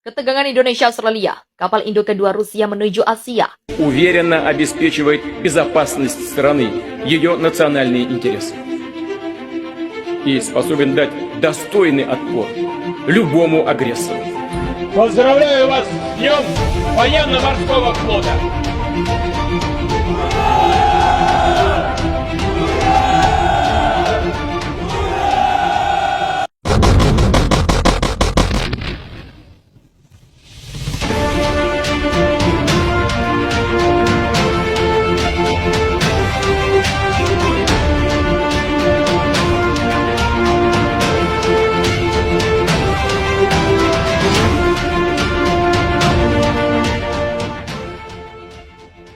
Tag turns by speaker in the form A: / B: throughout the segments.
A: Ketegangan Indonesia-Australia, kapal induk kedua Rusia menuju Asia.
B: Уверенно обеспечивает безопасность страны, ее национальные интересы. И способен дать достойный отпор любому агрессору.
C: Поздравляю вас с Днем военно-морского флота!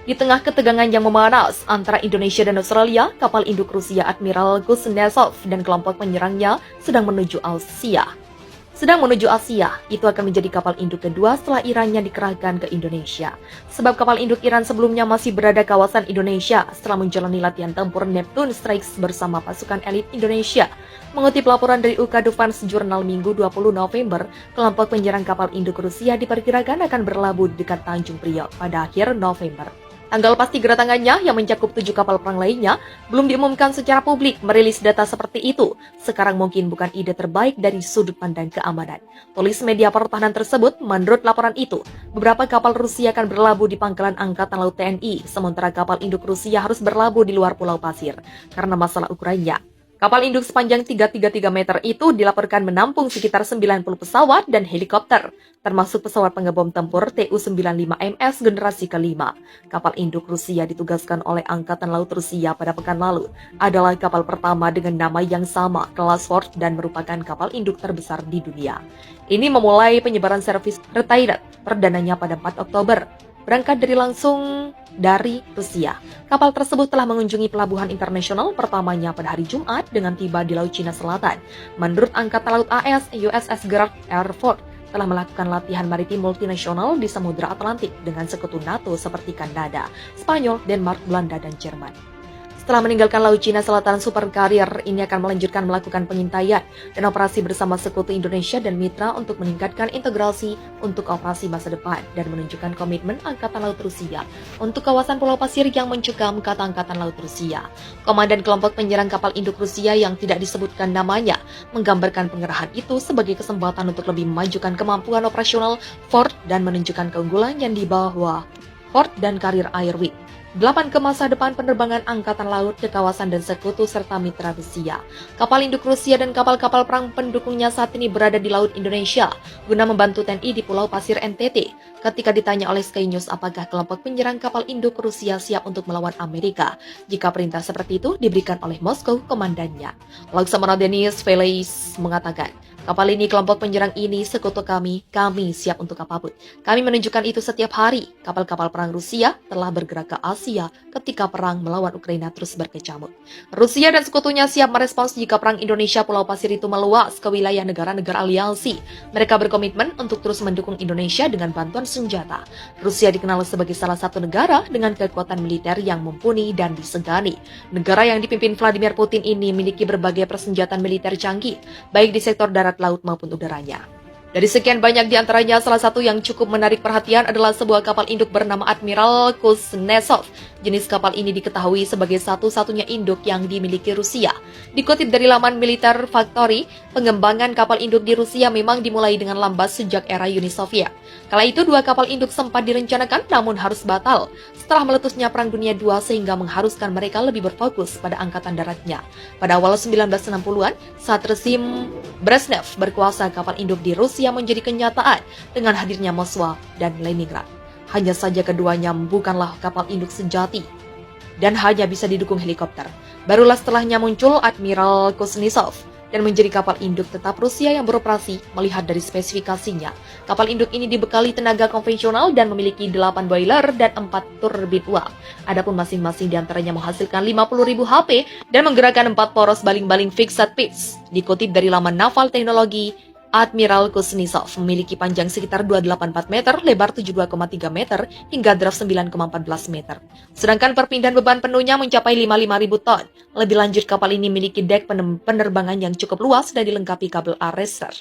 A: Di tengah ketegangan yang memanas antara Indonesia dan Australia, kapal induk Rusia Admiral Kuznetsov dan kelompok penyerangnya sedang menuju Asia. Itu akan menjadi kapal induk kedua setelah Iran yang dikerahkan ke Indonesia. Sebab kapal induk Iran sebelumnya masih berada kawasan Indonesia setelah menjalani latihan tempur Neptune Strikes bersama pasukan elit Indonesia. Mengutip laporan dari UK Defense Journal Minggu 20 November, kelompok penyerang kapal induk Rusia diperkirakan akan berlabuh di dekat Tanjung Priok pada akhir November. Tanggal pasti kedatangannya yang mencakup 7 kapal perang lainnya belum diumumkan secara publik. Merilis data seperti itu sekarang mungkin bukan ide terbaik dari sudut pandang keamanan. Tulis media pertahanan tersebut, menurut laporan itu, beberapa kapal Rusia akan berlabuh di pangkalan Angkatan Laut TNI, sementara kapal induk Rusia harus berlabuh di luar Pulau Pasir karena masalah ukurannya. Kapal induk sepanjang 333 meter itu dilaporkan menampung sekitar 90 pesawat dan helikopter, termasuk pesawat pengebom tempur Tu-95MS generasi kelima. Kapal induk Rusia ditugaskan oleh Angkatan Laut Rusia pada pekan lalu. Adalah kapal pertama dengan nama yang sama, kelas Ford, dan merupakan kapal induk terbesar di dunia. Ini memulai penyebaran servis retired perdananya pada 4 Oktober. Berangkat dari Rusia. Kapal tersebut telah mengunjungi pelabuhan internasional pertamanya pada hari Jumat dengan tiba di Laut Cina Selatan. Menurut Angkatan Laut AS, USS Gerald R. Ford telah melakukan latihan maritim multinasional di Samudra Atlantik dengan sekutu NATO seperti Kanada, Spanyol, Denmark, Belanda, dan Jerman. Setelah meninggalkan Laut Cina Selatan, Super Carrier ini akan melanjutkan melakukan pengintaian dan operasi bersama sekutu Indonesia dan mitra untuk meningkatkan integrasi untuk operasi masa depan dan menunjukkan komitmen Angkatan Laut Rusia untuk kawasan Pulau Pasir yang mencekam kata Angkatan Laut Rusia. Komandan kelompok penyerang kapal induk Rusia yang tidak disebutkan namanya menggambarkan pengerahan itu sebagai kesempatan untuk lebih memajukan kemampuan operasional Ford dan menunjukkan keunggulan yang di bawah Ford dan Carrier Airwing. 8 ke masa depan penerbangan Angkatan Laut ke kawasan dan sekutu serta mitra Rusia. Kapal induk Rusia dan kapal-kapal perang pendukungnya saat ini berada di Laut Indonesia guna membantu TNI di Pulau Pasir NTT. Ketika ditanya oleh Sky News apakah kelompok penyerang kapal induk Rusia siap untuk melawan Amerika jika perintah seperti itu diberikan oleh Moskow komandannya. Laksamana Denis Veles mengatakan, kapal ini, kelompok penyerang ini, sekutu kami siap untuk apapun. Kami menunjukkan itu setiap hari. Kapal-kapal perang Rusia telah bergerak ke Asia ketika perang melawan Ukraina terus berkecamuk. Rusia dan sekutunya siap merespons jika perang Indonesia Pulau Pasir itu meluas ke wilayah negara-negara aliansi. Mereka berkomitmen untuk terus mendukung Indonesia dengan bantuan senjata. Rusia dikenal sebagai salah satu negara dengan kekuatan militer yang mumpuni dan disegani. Negara yang dipimpin Vladimir Putin ini memiliki berbagai persenjataan militer canggih, baik di sektor darat, laut maupun udaranya. Dari sekian banyak di antaranya, salah satu yang cukup menarik perhatian adalah sebuah kapal induk bernama Admiral Kuznetsov. Jenis kapal ini diketahui sebagai satu-satunya induk yang dimiliki Rusia. Dikutip dari laman Military Factory, pengembangan kapal induk di Rusia memang dimulai dengan lambat sejak era Uni Soviet. Kala itu 2 kapal induk sempat direncanakan namun harus batal setelah meletusnya Perang Dunia II sehingga mengharuskan mereka lebih berfokus pada angkatan daratnya. Pada awal 1960-an, saat rezim Brezhnev berkuasa, kapal induk di Rusia menjadi kenyataan dengan hadirnya Moskwa dan Leningrad. Hanya saja keduanya bukanlah kapal induk sejati dan hanya bisa didukung helikopter. Barulah setelahnya muncul Admiral Kuznetsov dan menjadi kapal induk tetap Rusia yang beroperasi. Melihat dari spesifikasinya, kapal induk ini dibekali tenaga konvensional dan memiliki 8 boiler dan 4 turbin uap. Adapun masing-masing diantaranya menghasilkan 50.000 HP dan menggerakkan 4 poros baling-baling fixed pitch. Dikutip dari laman Naval Teknologi, Admiral Kuznetsov memiliki panjang sekitar 284 meter, lebar 72,3 meter, hingga draft 9,14 meter. Sedangkan perpindahan beban penuhnya mencapai 55.000 ton. Lebih lanjut, kapal ini memiliki dek penerbangan yang cukup luas dan dilengkapi kabel arrestor.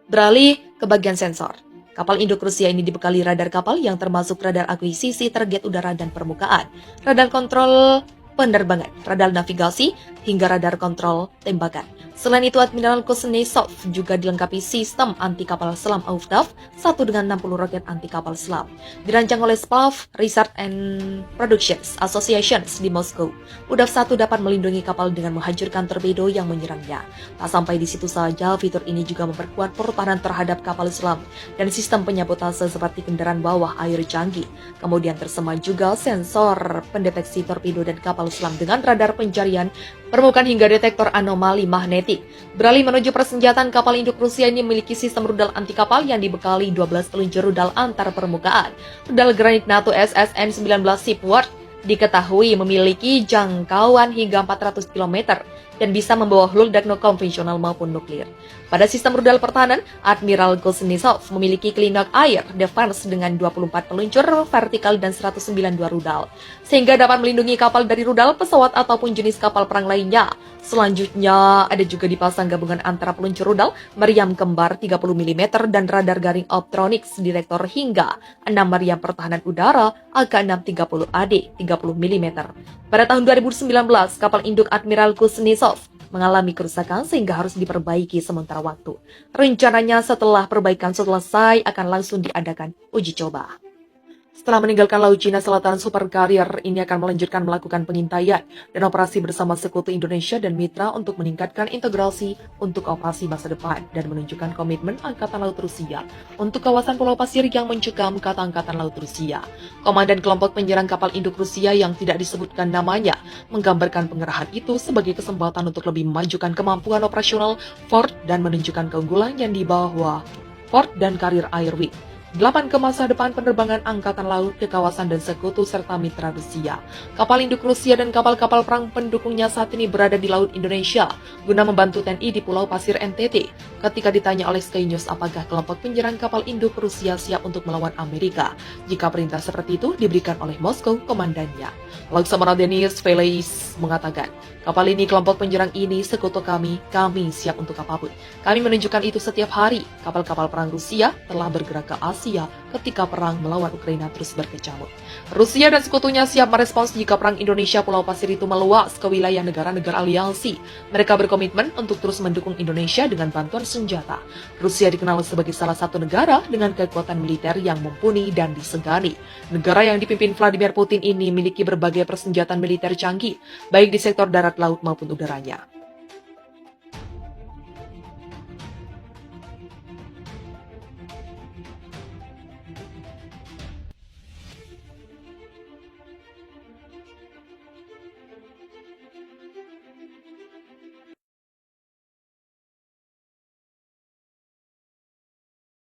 A: Beralih ke bagian sensor. Kapal induk Rusia ini dibekali radar kapal yang termasuk radar akuisisi target udara dan permukaan, radar kontrol penerbangan, radar navigasi, hingga radar kontrol tembakan. Selain itu, Admiral Kuznetsov juga dilengkapi sistem anti kapal selam UFDAF 1 dengan 60 roket anti kapal selam. Dirancang oleh Splav Research and Productions Associations di Moskow. UDAF 1 dapat melindungi kapal dengan menghancurkan torpedo yang menyerangnya. Tak sampai di situ saja, fitur ini juga memperkuat pertahanan terhadap kapal selam dan sistem penyabotase seperti kendaraan bawah air canggih. Kemudian tersemat juga sensor pendeteksi torpedo dan kapal selam dengan radar pencarian permukaan hingga detektor anomali magnetik. Beralih menuju persenjataan, kapal induk Rusia ini memiliki sistem rudal anti kapal yang dibekali 12 peluncur rudal antar permukaan. Rudal granit NATO SSN-19 Seaworth diketahui memiliki jangkauan hingga 400 km dan bisa membawa ledak konvensional maupun nuklir. Pada sistem rudal pertahanan, Admiral Kuznetsov memiliki Klinok Air Defense dengan 24 peluncur vertikal dan 192 rudal, sehingga dapat melindungi kapal dari rudal, pesawat, ataupun jenis kapal perang lainnya. Selanjutnya, ada juga dipasang gabungan antara peluncur rudal, meriam kembar 30 mm, dan radar garing Optronics Director hingga 6 meriam pertahanan udara AK-630AD 30 mm. Pada tahun 2019, kapal induk Admiral Kuznetsov mengalami kerusakan sehingga harus diperbaiki sementara waktu. Rencananya setelah perbaikan selesai akan langsung diadakan uji coba. Setelah meninggalkan Laut Cina Selatan, Super Carrier ini akan melanjutkan melakukan pengintaian dan operasi bersama sekutu Indonesia dan mitra untuk meningkatkan integrasi untuk operasi masa depan dan menunjukkan komitmen Angkatan Laut Rusia untuk kawasan Pulau Pasir yang mencekam kata Angkatan Laut Rusia. Komandan kelompok penyerang kapal induk Rusia yang tidak disebutkan namanya menggambarkan pengerahan itu sebagai kesempatan untuk lebih memajukan kemampuan operasional Fort dan menunjukkan keunggulan yang dibawa Fort dan Carrier Air Wing 8 ke masa depan penerbangan Angkatan Laut ke kawasan dan sekutu serta mitra Rusia. Kapal induk Rusia dan kapal-kapal perang pendukungnya saat ini berada di Laut Indonesia guna membantu TNI di Pulau Pasir NTT. Ketika ditanya oleh Sky News apakah kelompok penyerang kapal induk Rusia siap untuk melawan Amerika jika perintah seperti itu diberikan oleh Moskow komandannya. Laksamana Denis Veles mengatakan, kapal ini, kelompok penyerang ini, sekutu kami siap untuk apapun. Kami menunjukkan itu setiap hari. Kapal-kapal perang Rusia telah bergerak ke Asia ketika perang melawan Ukraina terus berkecamuk. Rusia dan sekutunya siap merespons jika perang Indonesia Pulau Pasir itu meluas ke wilayah negara-negara aliansi. Mereka berkomitmen untuk terus mendukung Indonesia dengan bantuan senjata. Rusia dikenal sebagai salah satu negara dengan kekuatan militer yang mumpuni dan disegani. Negara yang dipimpin Vladimir Putin ini memiliki berbagai persenjataan militer canggih, baik di sektor darat, laut maupun udaranya.